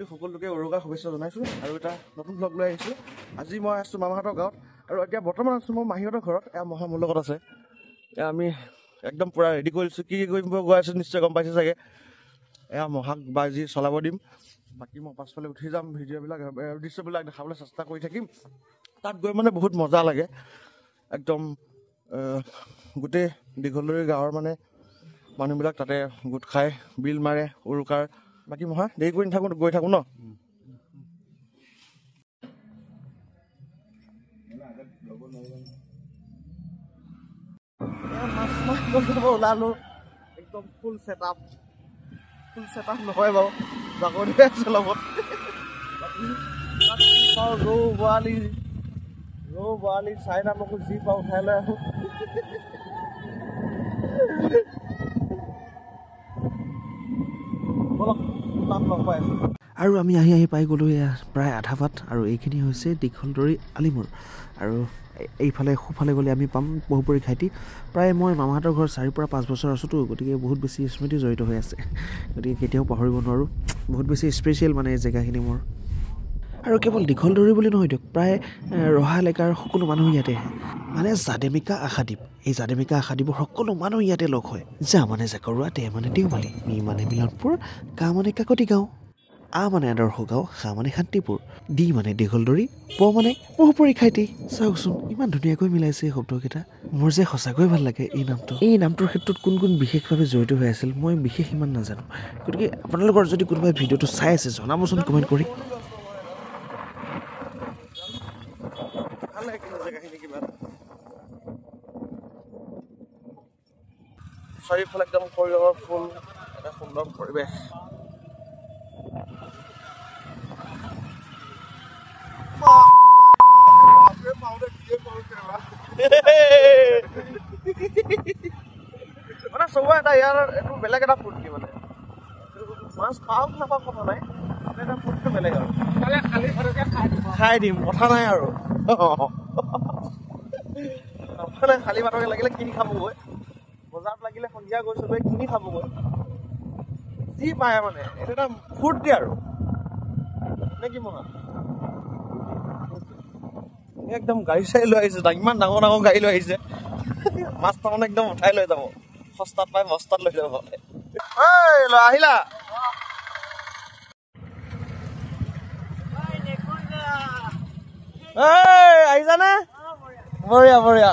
সকলোকে উৰুকাৰ শুভেচ্ছা জনাইছোঁ আৰু এটা নতুন ব্লগ লৈ আহিছোঁ। আজি মই আছোঁ মামাহঁতৰ গাঁৱত আৰু এতিয়া বৰ্তমান আছোঁ মই মাহীহঁতৰ ঘৰত। এয়া মহা মোৰ লগত আছে। এয়া আমি একদম পূৰা ৰেডি কৰিছোঁ। কি কৰিব গৈ আছোঁ নিশ্চয় গম পাইছে চাগে। এয়া মহাক বাজি চলাব দিম। বাকী মই পাছফালে উঠি যাম, ভিডিঅ'বিলাক দৃশ্যবিলাক দেখাবলৈ চেষ্টা কৰি থাকিম। তাত গৈ মানে বহুত মজা লাগে। একদম গোটেই দীঘলদৰী গাঁৱৰ মানে মানুহবিলাক তাতে গোট খাই বিল মাৰে উৰুকাৰ। বাকী মহা দেৰি কৰি নাথাকোঁ, গৈ থাকোঁ ন। ওলালোঁ একদম ফুল ছেট আপ নহয় বাৰু, বাকৰি আছে লগত। ৰৌ বৰালি চাই নামকো যি পাওঁ উঠাই লৈ আহোঁ। আৰু আমি আহি পাই গ'লোঁ এয়া প্ৰায় আধা বাট। আৰু এইখিনি হৈছে দীঘলদৰী আলিমূৰ। আৰু এইফালে সোঁফালে গ'লে আমি পাম বহুপুৰী ঘাইটি। প্ৰায় মই মামাহঁতৰ ঘৰত 4 পৰা 5 বছৰ আছোঁতো, গতিকে বহুত বেছি স্মৃতি জড়িত হৈ আছে। গতিকে কেতিয়াও পাহৰিব নোৱাৰোঁ। বহুত বেছি স্পেচিয়েল মানে এই জেগাখিনি মোৰ। আৰু কেৱল দীঘলদৰী বুলি নহয় দিয়ক, প্ৰায় ৰহা এলেকাৰ সকলো মানুহ ইয়াতে আহে। মানে জাদেমিকা আশাদ্বীপ, এই জাদেমিকা আশাদ্বীপৰ সকলো মানুহ ইয়াতে লগ হয়। যা মানে জাকৰুৱা, তে মানে দেওমালী, মি মানে মিলনপুৰ, কা মানে কাকতি গাঁও, আ মানে আদৰ্শ গাঁও, সা মানে শান্তিপুৰ, দি মানে দীঘলদৰী, প মানে বহুপুৰী ঘাইটি। চাওকচোন ইমান ধুনীয়াকৈ মিলাইছে এই শব্দকেইটা। মোৰ যে সঁচাকৈ ভাল লাগে এই নামটো। এই নামটোৰ ক্ষেত্ৰত কোন কোন বিশেষভাৱে জড়িত হৈ আছিল মই বিশেষ ইমান নাজানো। গতিকে আপোনালোকৰ যদি কোনোবাই ভিডিঅ'টো চাই আছে জনাবচোন কমেণ্ট কৰি। চাৰিওফালে একদম সৰিয়হৰ ফুল, এটা সুন্দৰ পৰিৱেশ। মানে চবৰে এটা ইয়াৰ এইটো বেলেগ এটা ফূৰ্তি। মানে মাছ পাওক নাপাওক কথা নাই, এটা ফূৰ্তিটো বেলেগ আৰু খাই দিম কথা নাই আৰু। মানে খালী ভাতকে লাগিলে কিনি খাবগৈ, বজাৰত লাগিলে সন্ধিয়া গৈ চবে কিনি খাবগৈ, যি পায় মানে এইটো এটা ফূৰ্তি আৰু নে কি মহা? একদম গাড়ী চাড়ী লৈ আহিছে, ইমান ডাঙৰ ডাঙৰ গাড়ী লৈ আহিছে। মাছ তাৰমানে একদম উঠাই লৈ যাব, সস্তাত পাই মস্তাত লৈ যাব। আহিলা আহিছানে? বঢ়িয়া বঢ়িয়া।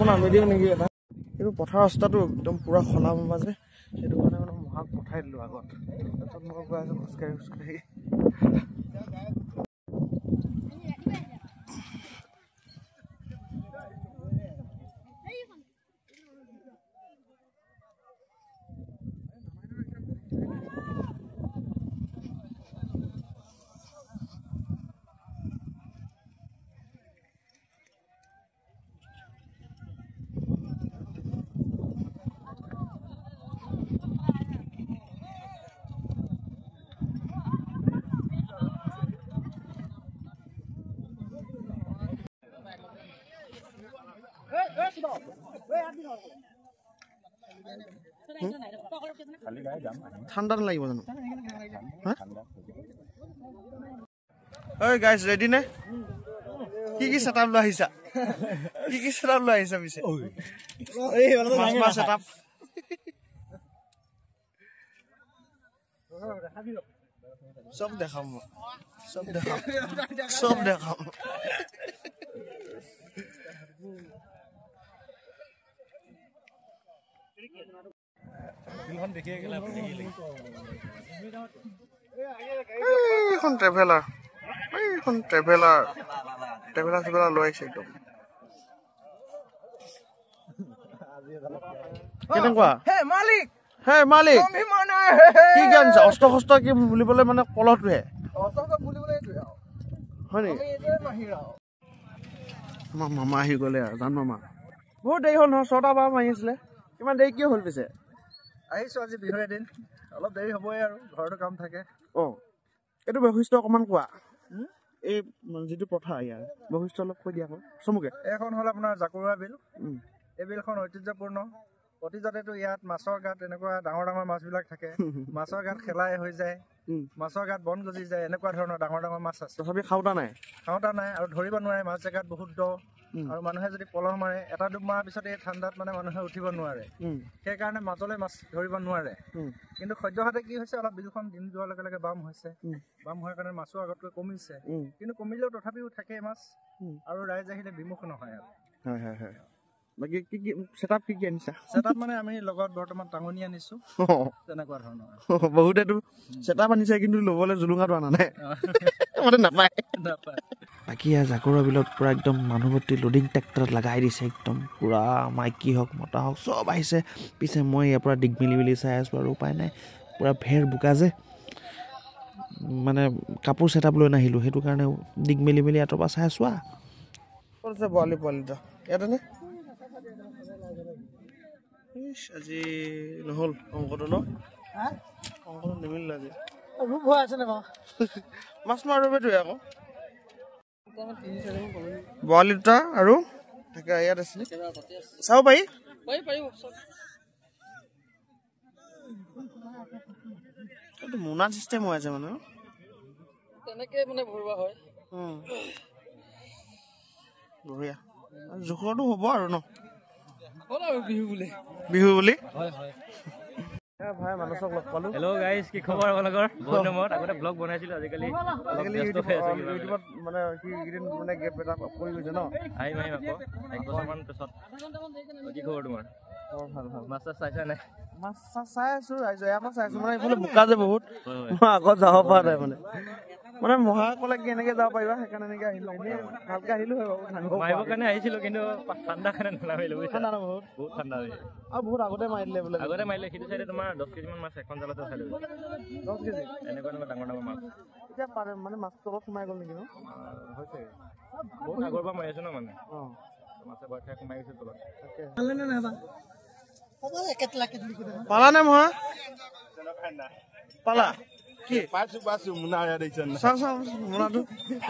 নামি দিওঁ নেকি এটা? কিন্তু পথাৰ ৰাস্তাটো একদম পুৰা খলা বমা যে, সেইটো কাৰণে মানে মহাক পঠাই দিলোঁ আগত। তাৰপিছত মই গৈ আছোঁ খোজকাঢ়ি। ঠাণ্ডা নালাগিব জানো? ঐ গাইজ ৰেডি নে? কি কি ছেটআপ লৈ আহিছা? কি কি ছেটআপ লৈ আহিছা পিছে? ছেটআপ চব দেখাম মই, চব দেখাম। এইখন ট্ৰেভেলাৰ লৈ আহিছে একদম। কেনেকুৱা? হে মালিক কি জানিছা? অস্ত্ৰ শস্ত্ৰ কি বুলিবলৈ মানে কলহটোহে হয় নেকি? আমাৰ মামা আহি গ'লে আৰু জান মামা। বহুত দেৰি হ'ল নহয়, 6টা বাৰ মাৰি আছিলে। কিমান দেৰি কিয় হ'ল পিছে? আহিছোঁ আজি বিহুৰ এদিন, অলপ দেৰি হ'বই আৰু ঘৰতো কাম থাকে। এইটো বৈশিষ্ট্য অকণমান কোৱা। এই যিটো প্ৰথা ইয়াৰ বৈশিষ্ট্য অলপ কৈ দিয়া আকৌ চমুকে। এইখন হ'ল আপোনাৰ জাকুৰা বিল। এই বিলখন ঐতিহ্যপূৰ্ণ। অতীজতেতো ইয়াত মাছৰ গাঁত এনেকুৱা ডাঙৰ ডাঙৰ মাছবিলাক থাকে। মাছৰ গাঁত খেলাই হৈ যায়, মাছৰ গাঁত বন গজি যায়, এনেকুৱা ধৰণৰ ডাঙৰ ডাঙৰ মাছ আছে। তথাপি খাওঁতা নাই আৰু ধৰিব নোৱাৰে। মাছ জেগাত বহুত দ আৰু মানুহে যদি পলহ মাৰে এটা ডুব মৰাৰ পিছত এই ঠাণ্ডাত মানে মানুহে উঠিব নোৱাৰে। সেইকাৰণে মাজলৈ মাছ ধৰিব নোৱাৰে। কিন্তু সদ্যহতে কি হৈছে, অলপ বিলখন দিন যোৱাৰ লগে লগে বাম হৈছে। বাম হোৱাৰ কাৰণে মাছো আগতকৈ কমিছে, কিন্তু কমিলেও তথাপিও থাকে মাছ আৰু ৰাইজ আহিলে বিমুখ নহয় আৰু। হয়। বাকী কি ছেটআপ কি আনিছা? ছেটআপ মানে আমি লগত বৰ্তমান টাঙনি আনিছো, তেনেকুৱা ধৰণৰ। বহুতেতো ছেটআপ আনিছে কিন্তু ল'বলৈ জুলুঙাটো অনা নাই, মানে নাপায়। বাকী জাকুৰা বিলত পূৰা একদম মানুহ ভৰ্তি লোডিং ট্ৰেক্টৰত লগাই দিছে। একদম পূৰা মাইকী হওক মতা হওক চব আহিছে। পিছে মই ইয়াৰ পৰা দিগ মেলি চাই আছোঁ আৰু উপায় নাই, পূৰা ভেৰ বোকা যে, মানে কাপোৰ ছেটআপ লৈ নাহিলোঁ, সেইটো কাৰণে দিগ মেলি আঁতৰ পৰা চাই আছোঁ। ক'ত আছে পোৱালিটা? ইয়াতে আজি নহ'ল অংকটো ন? অংকটো নিমিলিলে আজি। ৰূপ হৈ আছে নে বাৰু? মাছ মাৰিবটোৱে আকৌ বৰালি দুটা আৰু ইয়াত আছিলে চাব পাৰি। মোনা চিষ্টেম হৈ আছে মানে তেনেকে মানে ভৰোৱা হয়। বঢ়িয়া। জোখৰটো হ'ব আৰু ন? বিহু বুলি ভাই মানসক লগ পালো। হেল্ল' গাইজ, কি খবৰ আপোনালোকৰ? বহুত দিনত আগতে ব্লগ বনাইছিলো, আজিকালি মানে এইকেইদিন মানে গেপ এটা পৰি গৈছে ন? আহিম আকৌ 1 বছৰমান পিছত। কি খবৰ তোমাৰ? ভাল। মাছ চাছ চাইছা নাই? মাছ চাছ চাই আছো, ইয়াৰ পৰা চাই আছো। মানে এইফালে বোকা যে বহুত, মই আগত যাব পৰা নাই মানে মহা ক'লে কেনেকে যাব পাৰিবা, সেইকাৰণে এনেকে আহিলো। এনেই ভালকে আহিলো হয় বাৰু, মাৰিবৰ কাৰণে আহিছিলো, কিন্তু ঠাণ্ডা কাৰণে নামাৰিলো। বহুত ঠাণ্ডা আৰু বহুত আগতে মাৰি দিলে বোলে। আগতে মাৰিলে সেইটো চাইডে তোমাৰ 10 কেজিমান মাছ এখন জালতে উঠাই দিব। 10 কেজি এনেকুৱা ডাঙৰ মাছ এতিয়া পাৰে মানে মাছটো অলপ সোমাই গ'ল নেকি ন? হৈছে বহুত আগৰ পৰা মাৰি আছো ন, মানে মাছে ভয় খাই সোমাই গৈছে তলত। পালা নে মহা? পালা কি? পাইছো মুনা দেখিছে না? চাও মুনাটো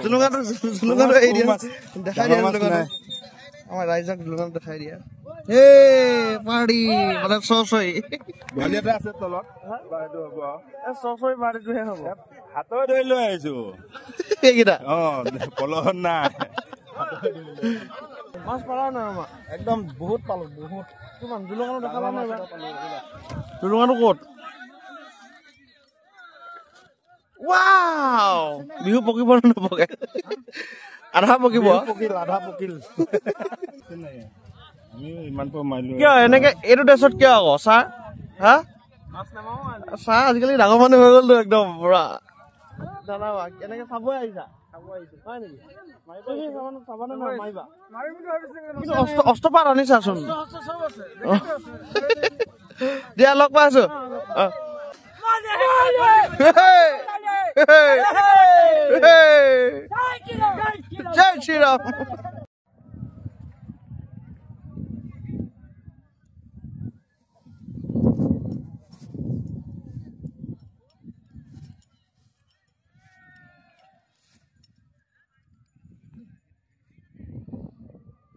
জুলুঙাটো এৰি দিয়া, দেখাই দিয়া জুলুঙাটো। আমাৰ ৰাইজক জুলুঙাটো দেখাই দিয়া। পাৰ্টি মানে চৰচৰি বলি এটা আছে তলত, এইটো হ'ব চৰচৰি পাৰ্টিটোহে হ'ব। হাতত ধৰি লৈ আহিছো এইকেইটা পলহ নাই। মাছ পালা নাই আমাৰ? একদম বহুত পালো, বহুত। কিমান জুলুঙাটো দেখালা নাই? জুলুঙাটো ক'ত? ৱাও, বিহু পকিব নে নপকে? আধা পকিব, আধা পকিল। কিয় এনেকে এইটো ড্ৰেছত কিয় আকৌ? চাহ চাহ আজিকালি ডাঙৰ মানুহ হৈ গ'লতো একদম পুৰা। জনাবা এনেকে চাবই আহিছা? হয় নেকি? অষ্টপাত আনিছাচোন। দিয়া লগ পাই আছো। জয় শ্ৰীৰাম।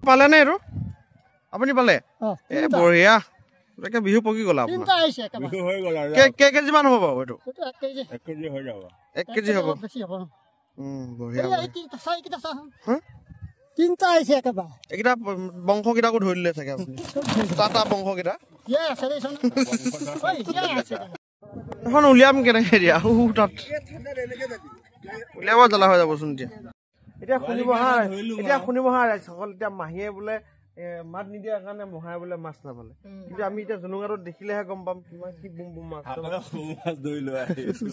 পালে নে এইটো? আপুনি পালে? এ বঢ়িয়া, তাকে বিহু পকি গ'ল আপোনাৰ। কেই কেজি মান হ'ব বাৰু এইটো? 1 কেজি হৈ যাব। 1 কেজি হ'ব। বঢ়িয়া। তিনিটা আহিছে একেবাৰে। এইকেইটা বংশকেইটাকো ধৰি দিলে চাগে আপুনি? টাটা বংশকেইটা এখন উলিয়াম কেনেকে দিয়া? তাত উলিয়াব জ্বলা হৈ যাবচোন এতিয়া। এতিয়া শুনিব হা ৰাইজসকল, এতিয়া মাহীয়ে বোলে মাত নিদিয়াৰ কাৰণে মহাই বোলে মাছ নাপালে। কিন্তু আমি এতিয়া জুলুঙাটো দেখিলেহে গম পাম কিমান কি বুম বুম মাছ ধৰি লৈ আহিছো।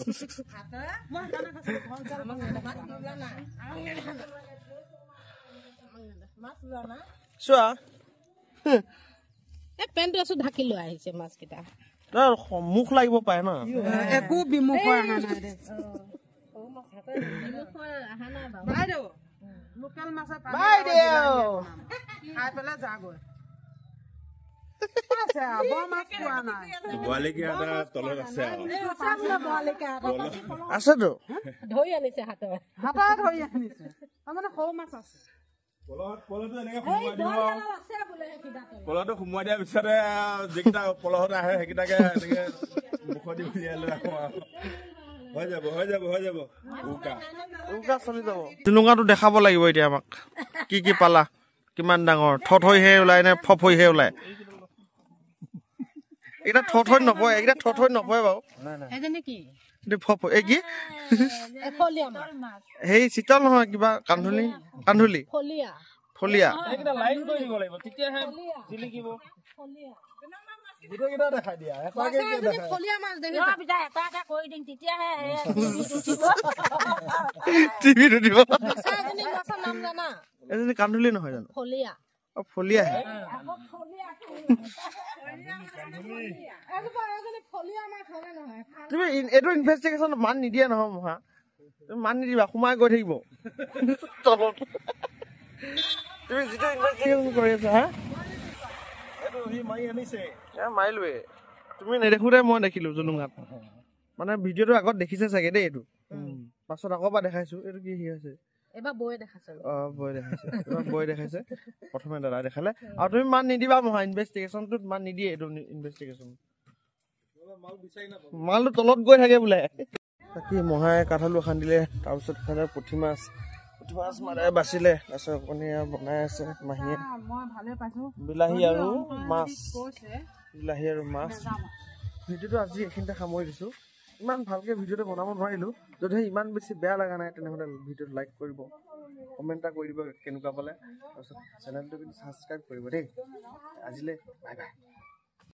চোৱা পেনটো আছো ঢাকি লৈ আহিছে মাছ কেইটা। মুখ লাগিব পাৰে ন? একো বিমুখ অহা নাই দে। লোকেল মাছ খাই পেলাই যাগৈ। বোৱালিকে এটা তলত আছে আৰু আছেতো ধৰি আনিছে হাতত পলহটো এনেকে সোমোৱাই দিব পলহটো সোমোৱাই দিয়াৰ পিছতে যিকেইটা পলহত আহে সেইকেইটাকে এনেকে মুখত দি উলিয়াই লৈ আহোঁ আৰু হৈ যাব উকা চলি যাব জুনুকাটো দেখাব লাগিব এতিয়া আমাক কি পালা কিমান ডাঙৰ থথ হৈহে ওলাই নে ফপ হৈহে ওলাই এইকেইটা থথ হৈ নপৰে এইকেইটা থথ হৈ নপৰে বাৰু ফপ এই কি সেই চিতল নহয় কিবা কান্ধুলি ফলিয়া লাইন কৰি দিব লাগিব তেতিয়াহে জিলিকিব গোটেইকেইটা দেখাই দিয়া টিভিত উঠিব এজনী কান্ধুলি নহয় জানো ফলিয়াহে তুমি এইটো ইনভেষ্টিগেশ্যন মান নিদিয়া নহয় মহা তুমি মান নিদিবা সোমাই গৈ থাকিব তলত তুমি যিটো ইনভেষ্টিগেশ্যন কৰি আছা হা মাৰিলোৱে তুমি নেদেখোতে মই দেখিলো জুনুঙাত মানে ভিডিঅ'টো আগত দেখিছে চাগে দেই এইটো পাছত আকৌ পৰা দেখাইছো এইটো কি হৈছে বৈ দেখাইছে প্ৰথমে দাদা দেখালে আৰু তুমি মান নিদিবা মহা ইনভেষ্টিগেশ্যনটোত মান নিদিয়ে এইটো ইনভেষ্টিগেশ্যন মালটো তলত গৈ থাকে বোলে বাকী মহাই কাঠআলু খান্দিলে তাৰপিছত খালে পুঠি মাছ মানে বাচিলে তাৰপিছত কণী বনাই আছে মাহীয়ে বিলাহী আৰু মাছ ভিডিঅ'টো আজি এইখিনিতে সামৰি দিছো ইমান ভালকে ভিডিঅ'টো বনাব নোৱাৰিলো যদিহে ইমান বেছি বেয়া লগা নাই তেনেহ'লে ভিডিঅ'টো লাইক কৰিব কমেণ্ট এটা কৰি দিব কেনেকুৱা পালে তাৰপিছত চেনেলটো কিন্তু ছাবস্ক্ৰাইব কৰিব দেই আজিলৈ বাই বাই